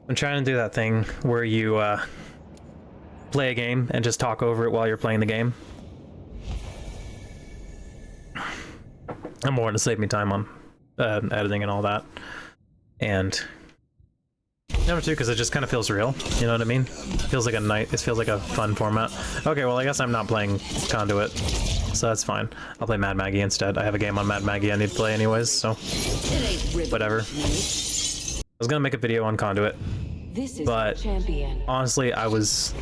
I'm trying to do that thing where you play a game and just talk over it while you're playing the game. I'm more to save me time on editing and all that. And number two, because it just kind of feels real. You know what I mean? It feels like it feels like a fun format. Okay, well I guess I'm not playing Conduit, so that's fine. I'll play Mad Maggie instead. I have a game on Mad Maggie I need to play anyways, so whatever. I was gonna make a video on Conduit, but honestly, I was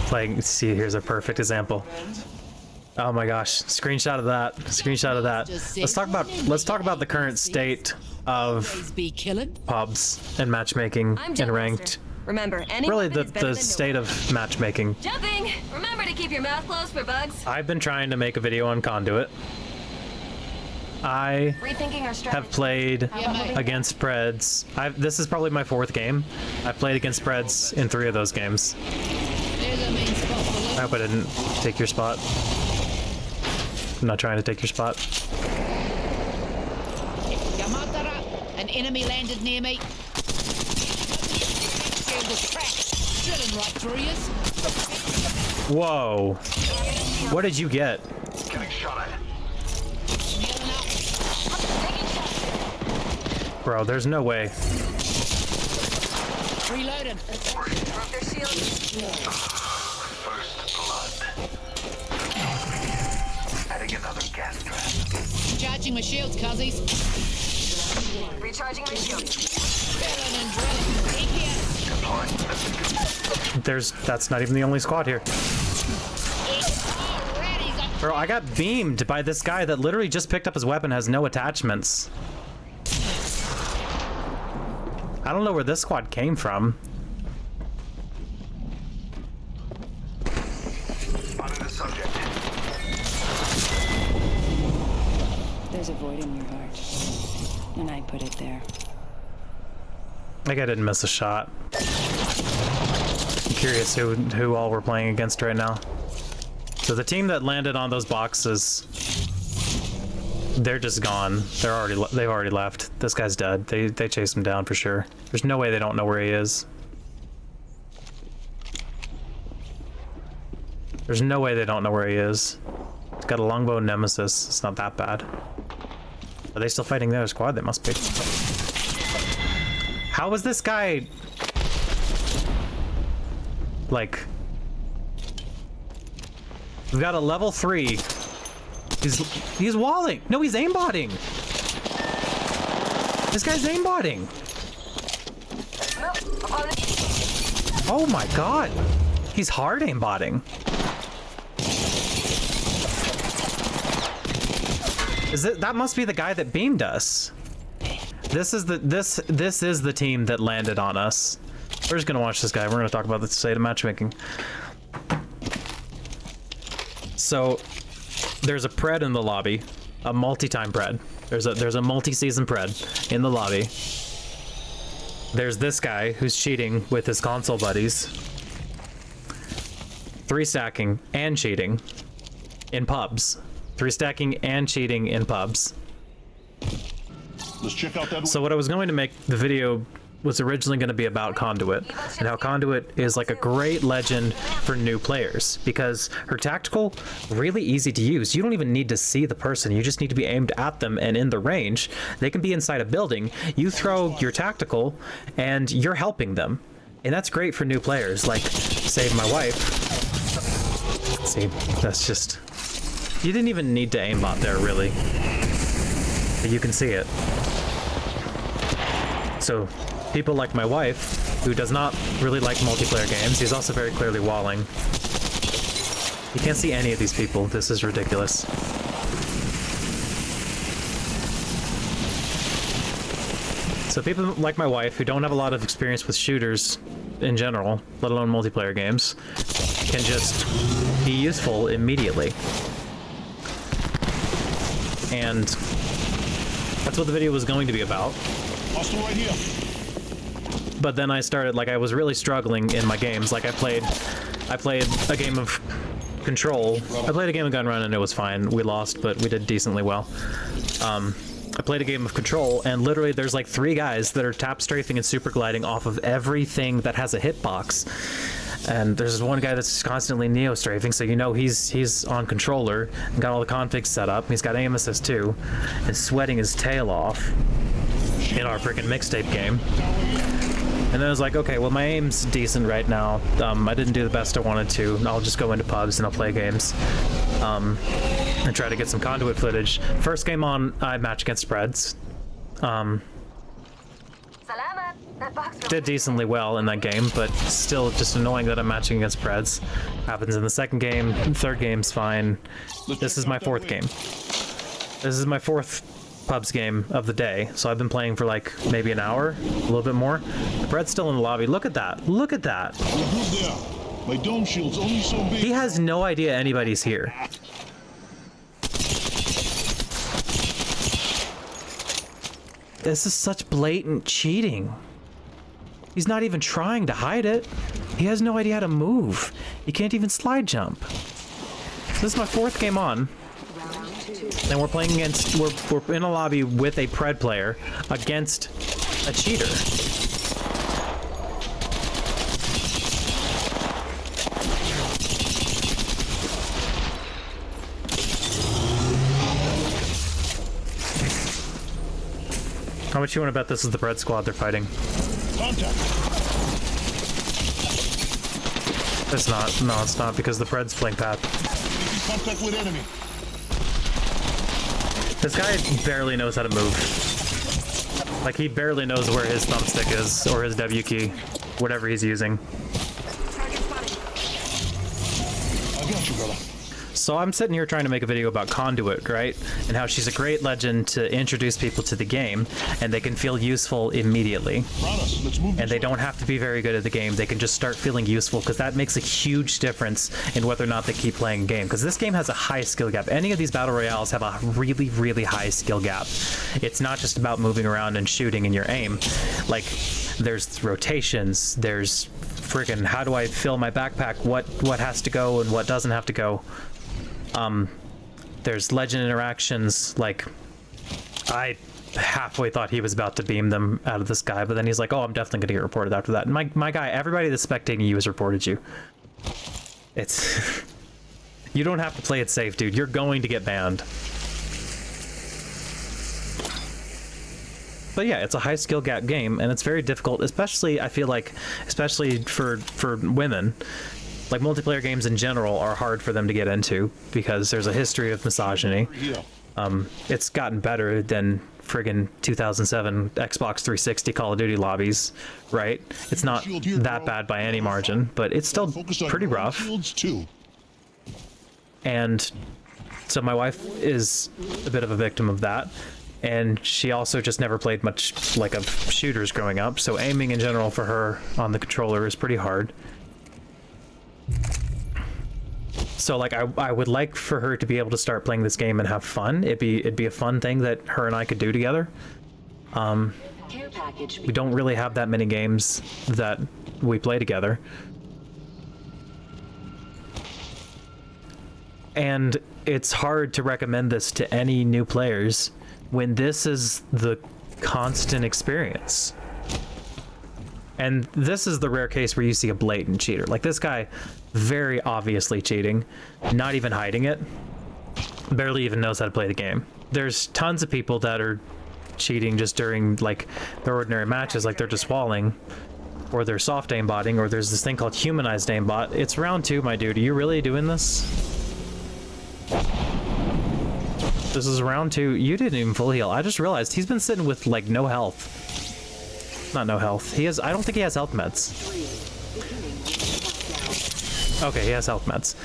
playing. See, here's a perfect example. Oh my gosh! Screenshot of that. Screenshot of that. Let's talk about the current state of pubs and matchmaking and ranked. Remember, really the state of matchmaking. Jumping. Remember to keep your mouth closed for bugs. I've been trying to make a video on Conduit. I have played against Preds. This is probably my 4th game. I've played against Preds in 3 of those games. I hope I didn't take your spot. I'm not trying to take your spot. An enemy landed near me. Whoa. What did you get? Getting shot at. Bro, there's no way. Reloading. First blood. Adding another gas trap. Charging my shields, cuzzies. Recharging my shield. That's not even the only squad here. Bro, I got beamed by this guy that literally just picked up his weapon, has no attachments. I don't know where this squad came from. Spotting the subject. There's a void in your heart, and I put it there. Like I didn't miss a shot. I'm curious who all we're playing against right now. So the team that landed on those boxes, they're just gone. They've already left. This guy's dead. They chased him down for sure. There's no way they don't know where he is. There's no way they don't know where he is. He's got a longbow nemesis. It's not that bad. Are they still fighting their squad? They must be. How is this guy like? We've got a level 3. He's walling. No, he's aimbotting. This guy's aimbotting. Oh my god. He's hard aimbotting. That must be the guy that beamed us. This is the team that landed on us. We're just gonna watch this guy. We're gonna talk about the state of matchmaking. So there's a Pred in the lobby, a multi-time Pred. There's a multi-season Pred in the lobby. There's this guy who's cheating with his console buddies. 3 stacking and cheating in pubs. 3 stacking and cheating in pubs. Let's check out that. So what I was going to make the video was originally going to be about Conduit and how Conduit is like a great legend for new players because her tactical really easy to use. You don't even need to see the person, you just need to be aimed at them, and in the range they can be inside a building. You throw your tactical and you're helping them, and that's great for new players like Save My Wife. See, that's just, you didn't even need to aimbot there really, but you can see it. So people like my wife, who does not really like multiplayer games, he's also very clearly walling. You can't see any of these people. This is ridiculous. So people like my wife, who don't have a lot of experience with shooters in general, let alone multiplayer games, can just be useful immediately. And that's what the video was going to be about. Hostile right here. But then I started, like, I was really struggling in my games. Like, I played a game of Control. I played a game of Gun Run and it was fine. We lost, but we did decently well. I played a game of Control, and literally there's like 3 guys that are tap strafing and super gliding off of everything that has a hitbox. And there's this one guy that's constantly neo strafing, so you know he's on controller and got all the configs set up. He's got aim assist too, and sweating his tail off in our freaking mixtape game. And then I was like, okay, well my aim's decent right now. I didn't do the best I wanted to. I'll just go into pubs and I'll play games and try to get some conduit footage. First game on, I match against Preds. Salamat. That box Did decently well in that game, but still just annoying that I'm matching against Preds. Happens in the second game, third game's fine. This is my 4th game. This is my 4th pubs game of the day, so I've been playing for like maybe an hour, a little bit more. The Bread's still in the lobby. Look at that. Look at that. We're good there. My dome shield's only so big. He has no idea anybody's here. This is such blatant cheating. He's not even trying to hide it. He has no idea how to move. He can't even slide jump. This is my 4th game on. And we're playing against, we're in a lobby with a Pred player against a cheater. How much you want to bet this is the Pred squad they're fighting? Contact. It's not. No, it's not, because the Pred's playing Path. Contact with enemy. This guy barely knows how to move. Like, he barely knows where his thumbstick is, or his W key, whatever he's using. target spotted. I got you, brother. So I'm sitting here trying to make a video about Conduit, right? And how she's a great legend to introduce people to the game, and they can feel useful immediately. Promise, let's move. And they don't have to be very good at the game. They can just start feeling useful, because that makes a huge difference in whether or not they keep playing the game. Because this game has a high skill gap. Any of these battle royales have a really, really high skill gap. It's not just about moving around and shooting in your aim. Like, there's rotations, there's friggin' how do I fill my backpack, what has to go and what doesn't have to go. There's legend interactions. Like, I halfway thought he was about to beam them out of the sky, but then he's like, oh, I'm definitely gonna get reported after that. And my guy, everybody that's spectating you has reported you. It's you don't have to play it safe, dude. You're going to get banned. But yeah, it's a high skill gap game, and it's very difficult, especially, I feel like, especially for women. Like, multiplayer games in general are hard for them to get into because there's a history of misogyny. It's gotten better than friggin' 2007 Xbox 360 Call of Duty lobbies, right? It's not that bad by any margin, but it's still pretty rough. And so my wife is a bit of a victim of that. And she also just never played much like of shooters growing up, so aiming in general for her on the controller is pretty hard. So like I would like for her to be able to start playing this game and have fun. It'd be a fun thing that her and I could do together. We don't really have that many games that we play together. And it's hard to recommend this to any new players when this is the constant experience. And this is the rare case where you see a blatant cheater. Like, this guy, very obviously cheating, not even hiding it, barely even knows how to play the game. There's tons of people that are cheating just during, like, their ordinary matches, like they're just walling, or they're soft aimbotting, or there's this thing called humanized aimbot. It's round 2, my dude. Are you really doing this? This is round 2. You didn't even full heal. I just realized he's been sitting with, like, no health. Not no health. He has. I don't think he has health meds. Okay, he has health meds.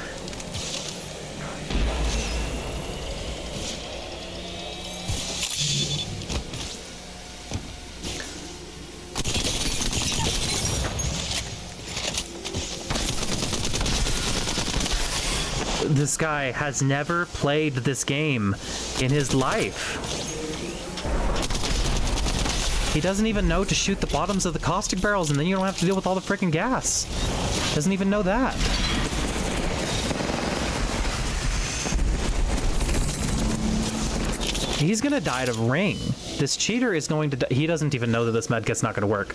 This guy has never played this game in his life. He doesn't even know to shoot the bottoms of the caustic barrels, and then you don't have to deal with all the freaking gas. Doesn't even know that. He's gonna die to ring. This cheater is going to die. He doesn't even know that this medkit's not gonna work.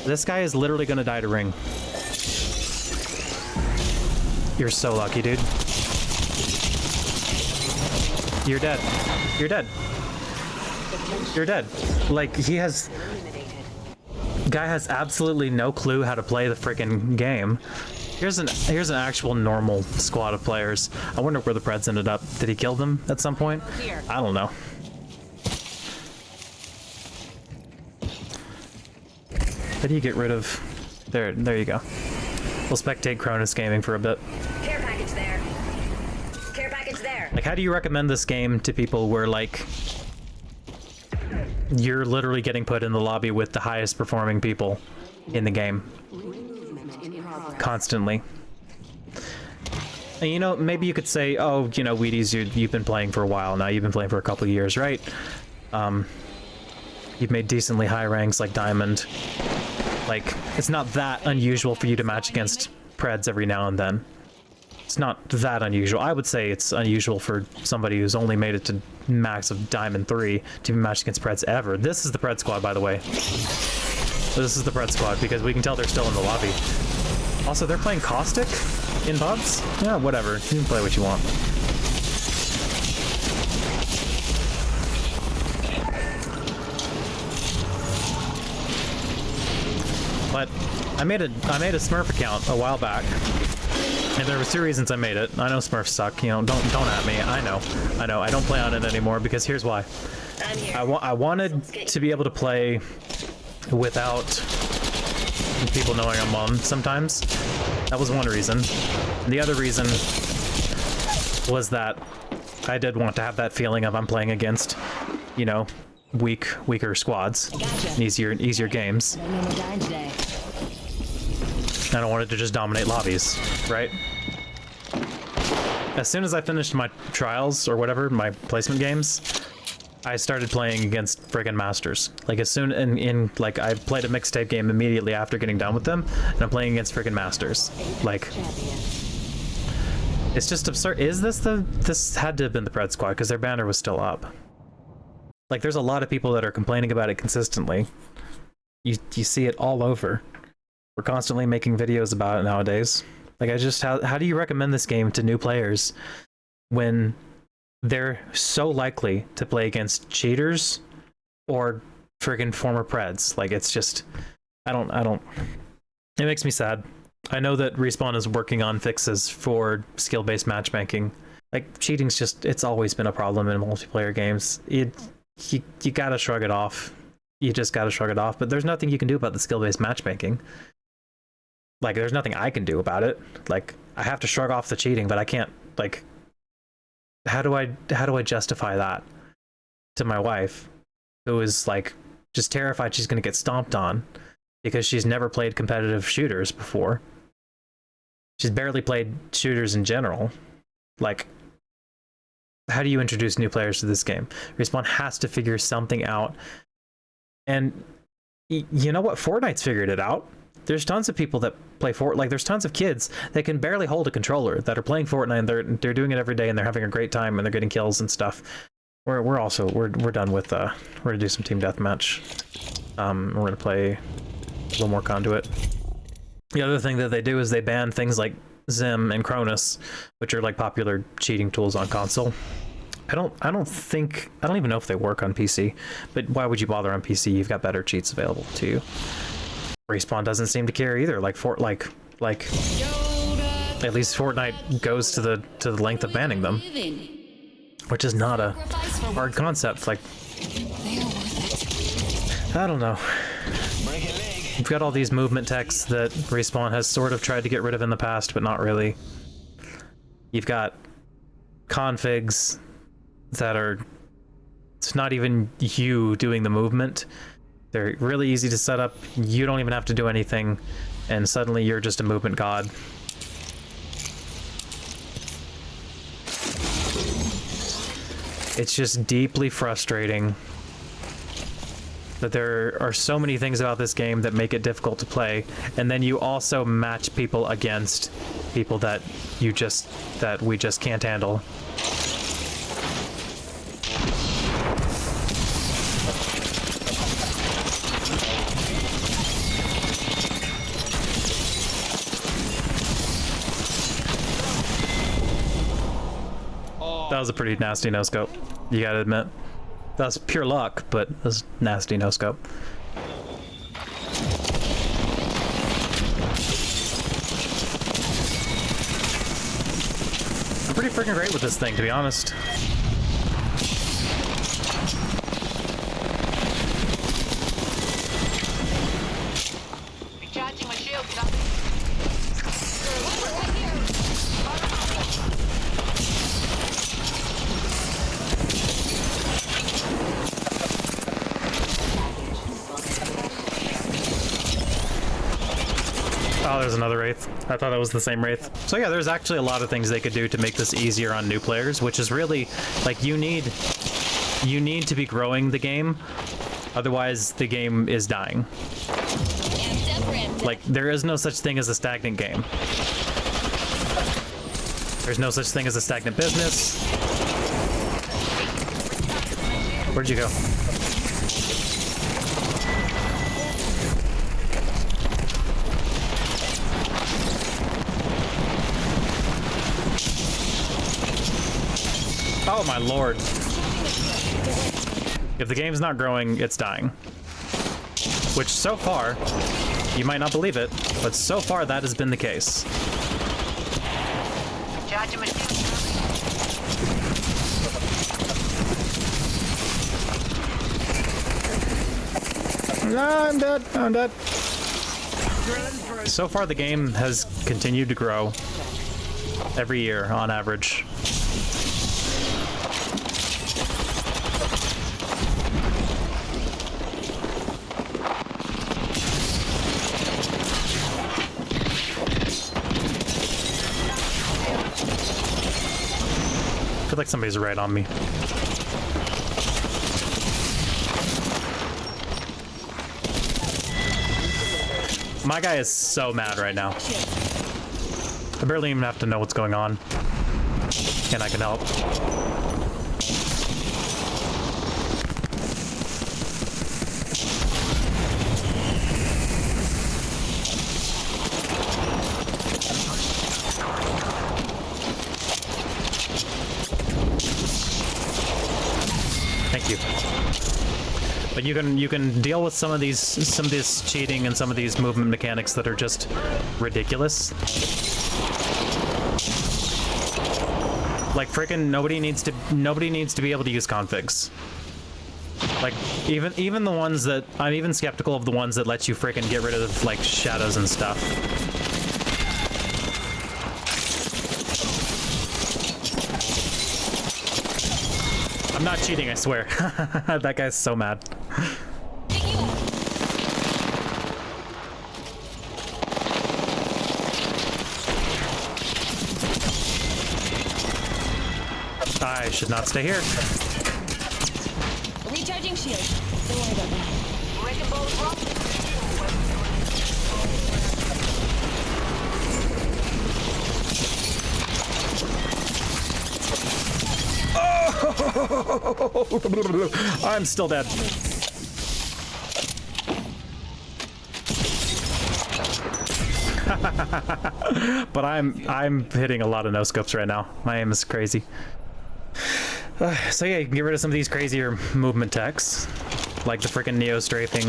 This guy is literally gonna die to ring. You're so lucky, dude. You're dead. You're dead. You're dead. Like, he has... Guy has absolutely no clue how to play the freaking game. Here's an actual normal squad of players. I wonder where the Preds ended up. Did he kill them at some point? I don't know. How do you get rid of... There you go. We'll spectate Cronus gaming for a bit. Care package there. Care package there. Like, how do you recommend this game to people where, like, you're literally getting put in the lobby with the highest performing people in the game constantly? And, you know, maybe you could say, oh, you know, Wheaties, you've been playing for a while now. You've been playing for a couple of years, right? You've made decently high ranks like Diamond. Like, it's not that unusual for you to match against Preds every now and then. It's not that unusual. I would say it's unusual for somebody who's only made it to max of Diamond 3 to be matched against Preds ever. This is the Pred squad, by the way. This is the Pred squad, because we can tell they're still in the lobby. Also, they're playing Caustic in pubs? Yeah, whatever. You can play what you want. But I made a Smurf account a while back, and there was 2 reasons I made it. I know Smurfs suck, you know, don't at me. I know. I don't play on it anymore because here's why. I wanted to be able to play without people knowing I'm on sometimes. That was one reason. And the other reason was that I did want to have that feeling of I'm playing against, you know, weaker squads, Gotcha. easier games. No more dying today. I don't want it to just dominate lobbies, right? As soon as I finished my trials or whatever, my placement games, I started playing against friggin' masters. Like, as soon like, I played a mixtape game immediately after getting done with them, and I'm playing against friggin' masters. Like, it's just absurd. This had to have been the Pred squad because their banner was still up. Like, there's a lot of people that are complaining about it consistently. You see it all over. We're constantly making videos about it nowadays. Like, how do you recommend this game to new players when they're so likely to play against cheaters or friggin' former Preds? Like, it's just, I don't, it makes me sad. I know that Respawn is working on fixes for skill-based matchmaking. Like, cheating's just, it's always been a problem in multiplayer games. You gotta shrug it off. You just gotta shrug it off, but there's nothing you can do about the skill-based matchmaking. Like, there's nothing I can do about it. Like, I have to shrug off the cheating, but I can't, like, how do I justify that to my wife, who is, like, just terrified she's gonna get stomped on because she's never played competitive shooters before. She's barely played shooters in general. Like, how do you introduce new players to this game? Respawn has to figure something out. And you know what? Fortnite's figured it out. There's tons of people that play Fortnite. Like, there's tons of kids that can barely hold a controller that are playing Fortnite, and they're doing it every day, and they're having a great time, and they're getting kills and stuff. We're done with we're gonna do some team deathmatch. We're gonna play a little more Conduit. The other thing that they do is they ban things like Zim and Cronus, which are like popular cheating tools on console. I don't even know if they work on PC, but why would you bother on PC? You've got better cheats available to you. Respawn doesn't seem to care either. Like, at least Fortnite goes to the length of banning them, which is not a hard concept. Like, I don't know. You've got all these movement techs that Respawn has sort of tried to get rid of in the past, but not really. You've got configs that are, it's not even you doing the movement. They're really easy to set up. You don't even have to do anything, and suddenly you're just a movement god. It's just deeply frustrating that there are so many things about this game that make it difficult to play, and then you also match people against people that we just can't handle. That was a pretty nasty no-scope. You gotta admit. That was pure luck, but it was nasty no-scope. I'm pretty freaking great with this thing, to be honest. Recharging my shield. Oh, there's another Wraith. I thought that was the same Wraith. So yeah, there's actually a lot of things they could do to make this easier on new players, which is really, like, you need to be growing the game, otherwise the game is dying. Like, there is no such thing as a stagnant game. There's no such thing as a stagnant business. Where'd you go? Oh my lord. If the game's not growing, it's dying. Which so far, you might not believe it, but so far that has been the case. Recharging my shield. I'm dead. I'm dead. So far the game has continued to grow every year on average. I feel like somebody's right on me. My guy is so mad right now. I barely even have to know what's going on. And I can help. Thank you. But you can deal with some of this cheating and some of these movement mechanics that are just ridiculous. Like freaking nobody needs to be able to use configs. Like even the ones that I'm even skeptical of the ones that let you freaking get rid of like shadows and stuff. I'm not cheating, I swear. That guy's so mad. I should not stay here. Recharging shield. Don't worry about that. Wrecking balls rock. I'm still dead. But I'm hitting a lot of no scopes right now. My aim is crazy. So yeah, you can get rid of some of these crazier movement techs, like the freaking neo strafing.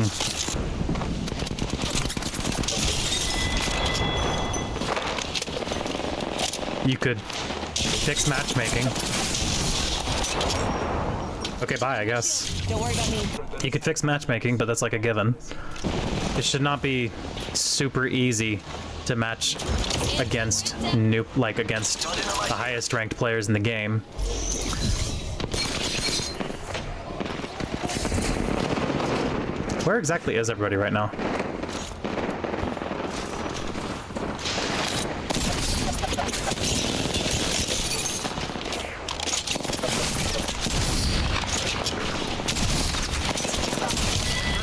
You could fix matchmaking. Okay, bye, I guess. Don't worry about me. You could fix matchmaking, but that's like a given. It should not be super easy to match against against the highest ranked players in the game. Where exactly is everybody right now?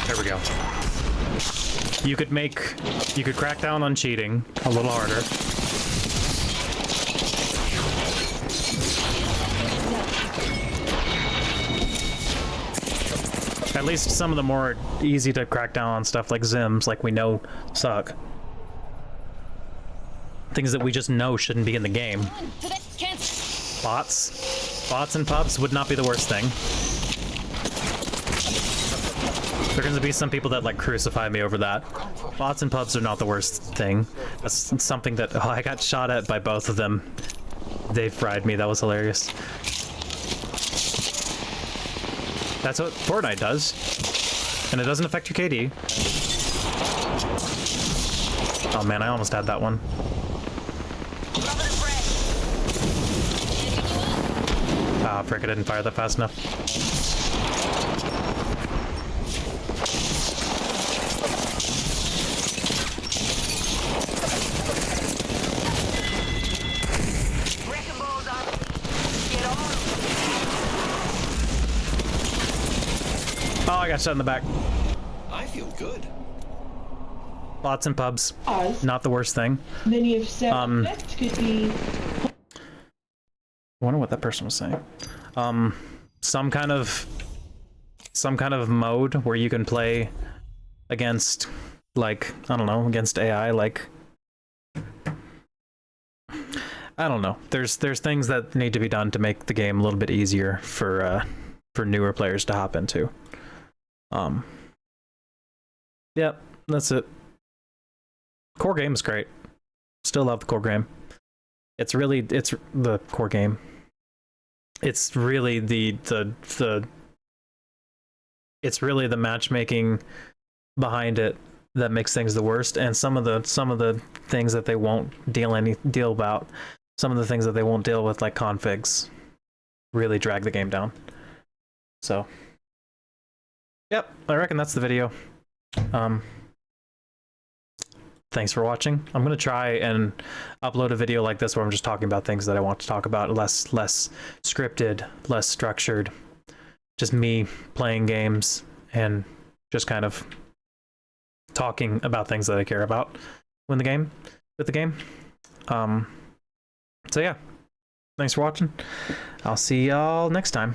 There we go. You could crack down on cheating a little harder. At least some of the more easy to crack down on stuff like Zims, like we know suck. Things that we just know shouldn't be in the game. Bots? Bots and pubs would not be the worst thing. There are going to be some people that like crucify me over that. Bots and pubs are not the worst thing. That's something that I got shot at by both of them. They fried me. That was hilarious. That's what Fortnite does, and it doesn't affect your KD. Oh man, I almost had that one. Ah, frick! I didn't fire that fast enough. Oh, I got shot in the back. I feel good. Bots and pubs, As not the worst thing. many have said, that could be. I wonder what that person was saying. Some kind of mode where you can play against, like, I don't know, against AI, like, I don't know. There's things that need to be done to make the game a little bit easier for newer players to hop into. Yep, that's it. Core game is great. Still love the core game. It's the core game. It's really it's really the matchmaking behind it that makes things the worst, and some of the things that they won't deal about, some of the things that they won't deal with, like configs, really drag the game down. So yep, I reckon that's the video. Thanks for watching. I'm gonna try and upload a video like this where I'm just talking about things that I want to talk about, less scripted, less structured, just me playing games and just kind of talking about things that I care about with the game. So yeah, thanks for watching. I'll see y'all next time.